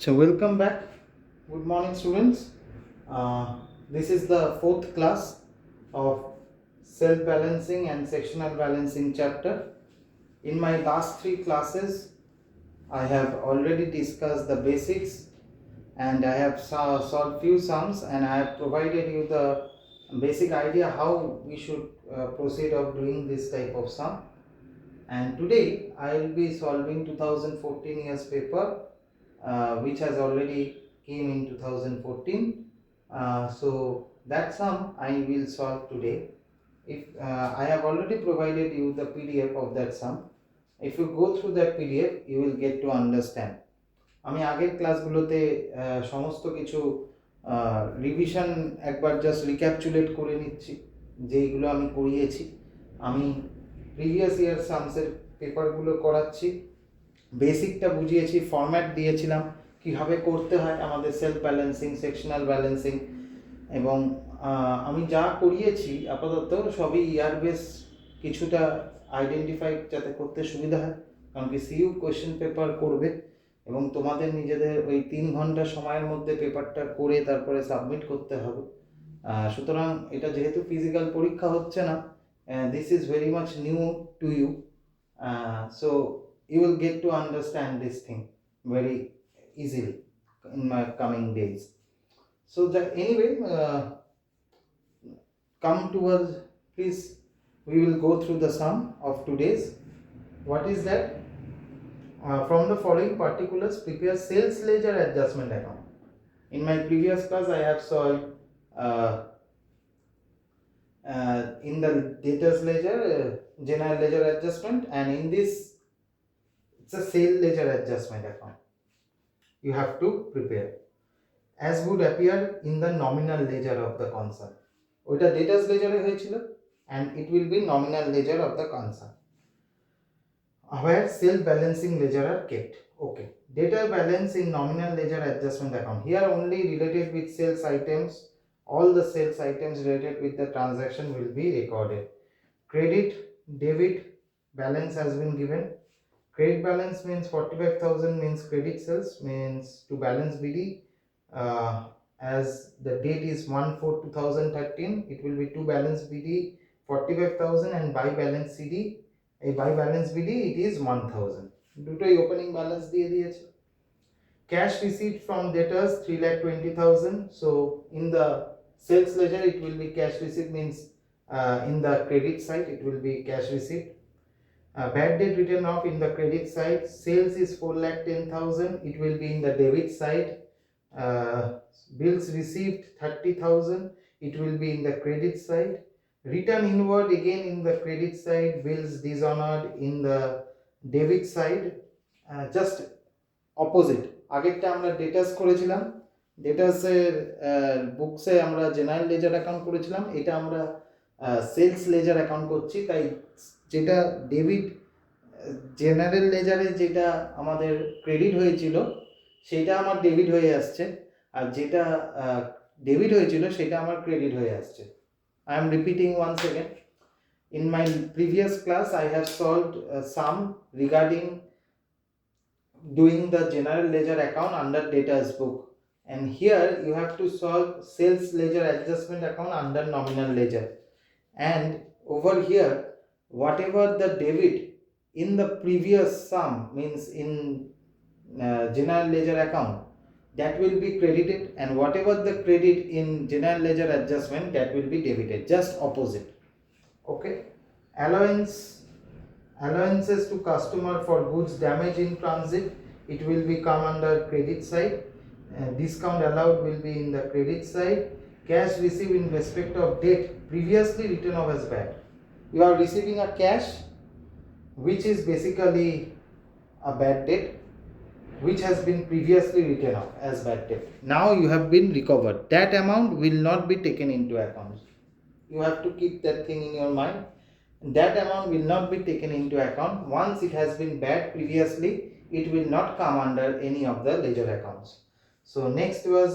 So welcome back. Good morning, students. This is the fourth class of self-balancing and sectional balancing chapter. In my last three classes, I have already discussed the basics and I have solved few sums, and I have provided you the basic idea how we should proceed of doing this type of sum. And today I will be solving 2014 years paper, which has already came in 2014. So that sum I will solve today. If I have already provided you the PDF of that sum, if you go through that PDF, you will get to understand. আমি আগের ক্লাসগুলোতে সমস্ত কিছু revision একবার just রিক্যাপচুলেট করে নিচ্ছি, যেইগুলো আমি করিয়েছি। আমি প্রিভিয়াস ইয়ার সামসের পেপারগুলো করাচ্ছি, বেসিকটা বুঝিয়েছি, ফরম্যাট দিয়েছিলাম কীভাবে করতে হয় আমাদের সেলফ ব্যালেন্সিং, সেকশনাল ব্যালেন্সিং, এবং আমি যা করিয়েছি আপাতত সবই ইয়ার বেস, কিছুটা আইডেন্টিফাই যাতে করতে সুবিধা হয়, কারণ কি সিইউ কোয়েশ্চেন পেপার করবে এবং তোমাদের নিজেদের ওই 3 ঘন্টা সময়ের মধ্যে পেপারটা করে তারপরে সাবমিট করতে হবে। সুতরাং এটা যেহেতু ফিজিক্যাল পরীক্ষা হচ্ছে না, this is very much new to you, so you will get to understand this thing very easily in my coming days. So that anyway, come towards, please, we will go through the sum of today's. What is that? From the following particulars, prepare sales ledger adjustment account. In my previous class, I have solved in the debtors ledger, general ledger adjustment, and in this it's a sale ledger adjustment account you have to prepare, as would appear in the nominal ledger of the concern. ওইটা debtors ledger এ হয়েছিল, and it will be nominal ledger of the concern, where self balancing ledger are kept. Okay, debtor balance in nominal ledger adjustment account, here only related with sales items, all the sales items related with the transaction will be recorded. Credit debit balance has been given. Credit balance means 45,000 means credit sales, means to balance BD, as the date is 1/4/2013, it will be to balance BD 45,000 and by balance CD, a by balance BD it is 1,000. দুটোই opening balance দিয়ে দিয়েছে। Cash receipt from debtors 3,20,000, so in the sales ledger it will be cash receipt, means in the credit side it will be cash receipt. Bad debt written off in the credit side, sales is 4,10,000, it will be in the debit side. Bills received 30,000, it will be in the credit side. Return inward again in the credit side, bills dishonored in the debit side. Just opposite, আগেরটা আমরা ডেটাস করেছিলাম, ডেটাসের books আমরা general laser account করেছিলাম, এটা আমরা sales laser account করছি। তাই যেটা ডেবিট জেনারেল লেজারে যেটা আমাদের ক্রেডিট হয়েছিল সেটা আমার ডেবিট হয়ে আসছে, আর যেটা ডেবিট হয়েছিল সেটা আমার ক্রেডিট হয়ে আসছে। I am repeating once again. In my previous class I have solved sum regarding doing the general ledger account under debtors book, and here you have to solve sales ledger adjustment account under nominal ledger, and over here whatever the debit in the previous sum, means in general ledger account, that will be credited, and whatever the credit in general ledger adjustment, that will be debited, just opposite. Okay, allowances to customer for goods damaged in transit, it will be come under credit side. Discount allowed will be in the credit side. Cash received in respect of debt previously written off as bad, you are receiving a cash which is basically a bad debt which has been previously written off as bad debt. Now you have been recovered, that amount will not be taken into account. You have to keep that thing in your mind, that amount will not be taken into account. Once it has been bad previously, it will not come under any of the ledger accounts. So next was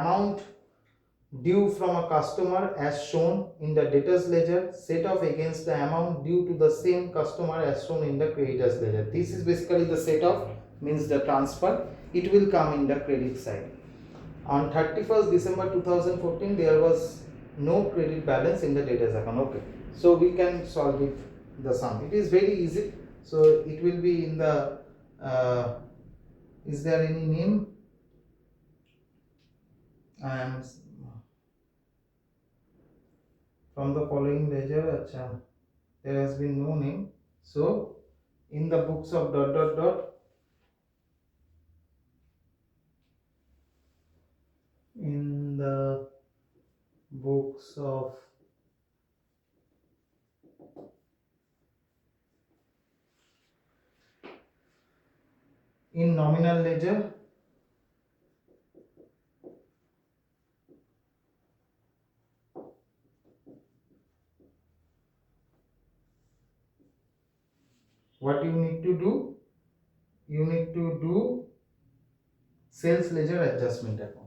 amount due from a customer as shown in the debtors ledger set off against the amount due to the same customer as shown in the creditors ledger. This is basically the set off means the transfer, it will come in the credit side. On 31st December 2014, there was no credit balance in the debtors account. Okay, so we can solve it, the sum. It is very easy. So it will be in the is there any name? I am from the following ledger. Acha, there has been no name. So in the books of dot dot dot, in the books of in nominal ledger, what you need to do? You need to do sales ledger adjustment account.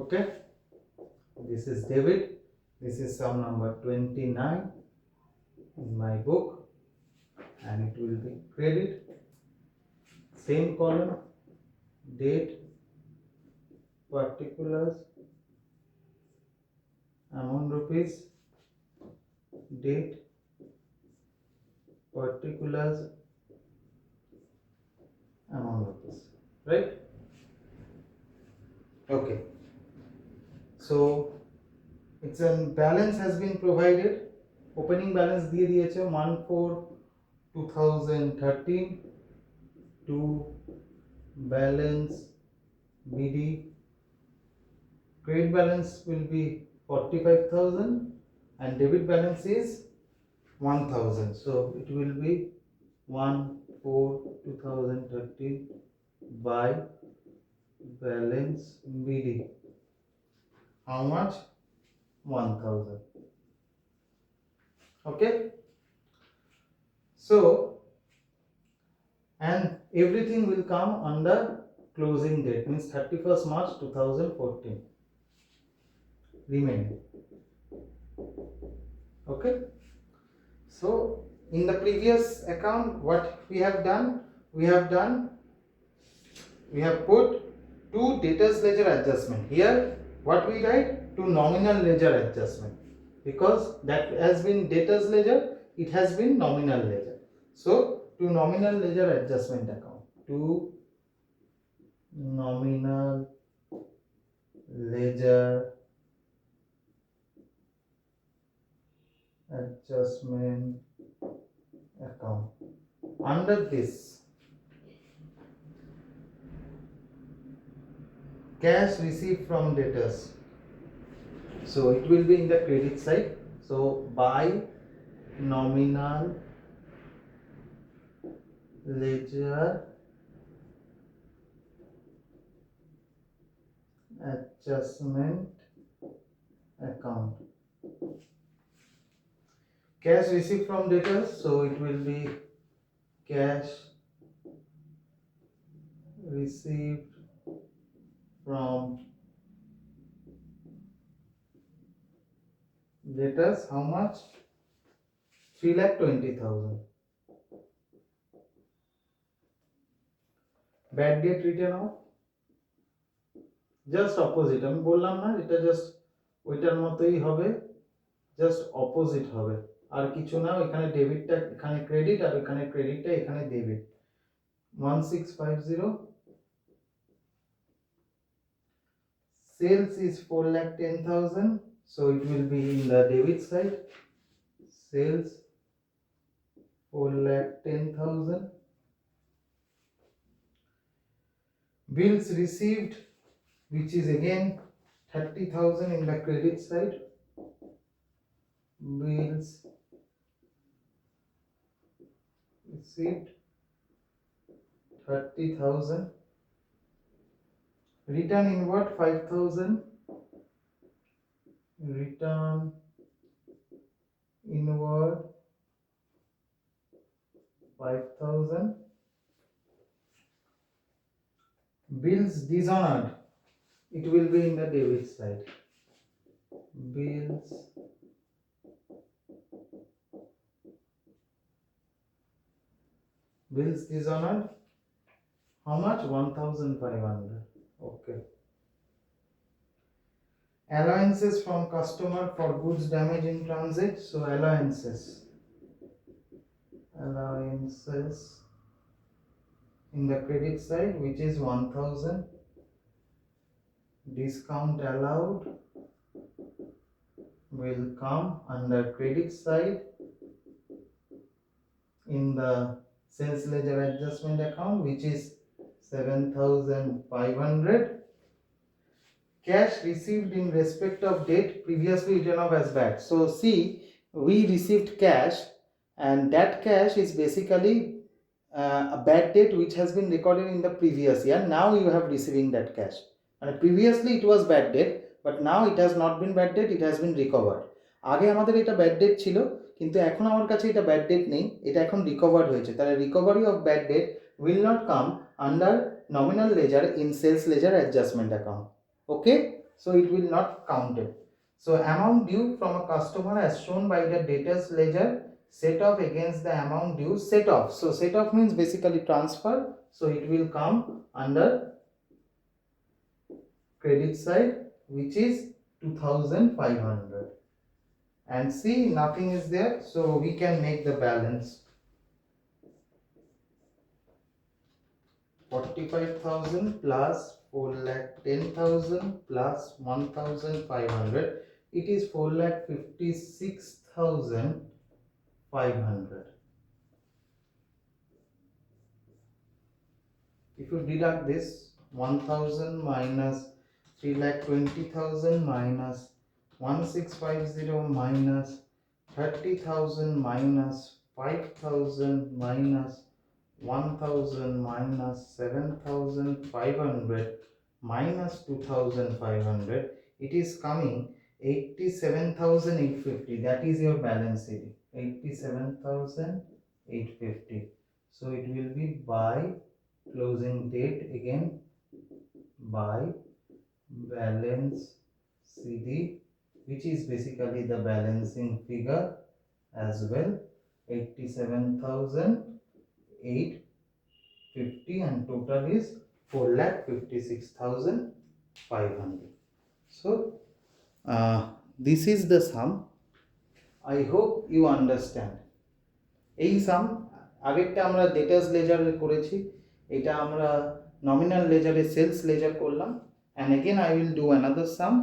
Okay, this is debit. This is sum number 29 in my book, and it will be credit. Same column, date, particulars, amount rupees, date, particulars, amount rupees, right? Okay, so it's a balance has been provided. Opening balance দিয়ে দিয়েছে 1/4/2013 to balance BD. Credit balance will be 45,000 and debit balance is 1,000. So it will be 1/4/2013 by balance BD. How much? 1,000. Okay. So, and everything will come under closing date, means 31st March 2014 remaining. Okay. So in the previous account, what we have done, we have put two debtors ledger adjustment. Here what we write? To nominal ledger adjustment, because that has been debtors ledger, it has been nominal ledger. So to nominal ledger adjustment account, to nominal ledger adjustment account. Under this, cash received from debtors, so it will be in the credit side. So by nominal ledger adjustment account, cash received from debtors, so it will be cash received from debtors. How much? 3,20,000. Bad debt written off, just opposite, আমি বললাম না, এটা just ওইটার মতোই হবে, just opposite হবে, আর কিছু না। এখানে ডেবিটটা এখানে ক্রেডিট, আর এখানে ক্রেডিটটা এখানে debit. 1650. Sales is 4,10,000, so it will be in the debit side. Sales 4,10,000. Bills received, which is again 30,000 in the credit side. Bills received 30,000. Return inward 5,000. Return inward 5,000. Bills dishonored, it will be in the debit side. Bills dishonored, how much? 1500. Okay. Allowances from customer for goods damage in transit. So allowances in the credit side, which is 1000. Discount allowed will come under credit side in the sales ledger adjustment account, which is 7500. Cash received in respect of date previously written off as bad. So see, we received cash, and that cash is basically a bad debt which has been recorded in the previous year. Now you have receiving that cash, and previously it was bad debt, but now it has not been bad debt, it has been recovered. আগে আমাদের এটা bad date ছিল, কিন্তু এখন আমার কাছে এটা bad date নেই, এটা এখন রিকভার্ড হয়েছে। তাহলে recovery of bad debt will not come under nominal ledger in sales ledger adjustment account. Okay, so it will not count it. So amount due from a customer as shown by the debtors ledger set off against the amount due. Set off, so set off means basically transfer, so it will come under credit side, which is 2500. And see, nothing is there, so we can make the balance. 45,000 plus 4,10,000 plus 1,500, it is 4,56,500. If you deduct this, 1,000 minus 3,20,000 minus 1,650 minus 30,000 minus 5,000 minus 1,000 minus 7,500 minus 2,500, it is coming 87,850. That is your balance sheet, 87,850. So it will be by closing date again, by balance CD, which is basically the balancing figure as well, 87,850, and total is 4,56,500. So this is the sum. I hope you understand. এই সাম আগেরটা আমরা ডেটার্স লেজারে করেছি, এটা আমরা nominal লেজারে sales laser করলাম, and again I will do another sum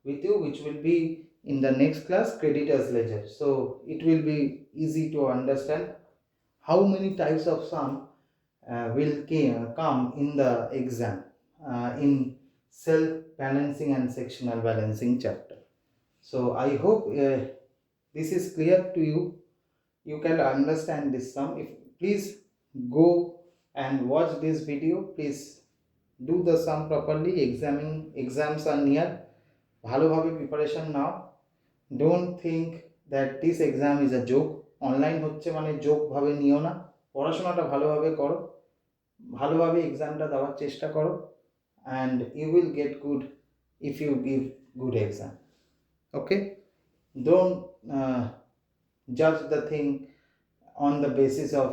with you which will be in the next class, creditors ledger. So it will be easy to understand how many types of sum will come in the exam in self balancing and sectional balancing chapter. So I hope this is clear to you. You can understand this sum. If please go and watch this video, please do the sum properly. Exams are near. ভালোভাবে preparation now. Don't think that this exam is a joke. Online হচ্ছে মানে joke ভাবে নিও না, পড়াশোনাটা ভালোভাবে করো, ভালোভাবে এক্সামটা দেওয়ার চেষ্টা করো, and you will get good if you give good exam. Okay, don't judge the thing on the basis of,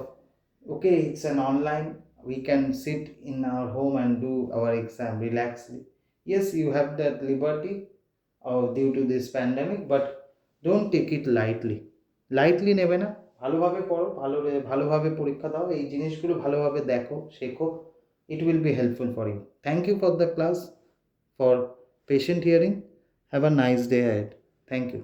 okay, it's an online, we can sit in our home and do our exam relaxedly. Yes, you have that liberty due to this pandemic, but don't take it lightly নেবে না, ভালোভাবে পড়ো, ভালোভাবে পরীক্ষা দাও, এই জিনিসগুলো ভালোভাবে দেখো, শেখো, it will be helpful for you. Thank you for the class, for patient hearing. Have a nice day ahead. Thank you.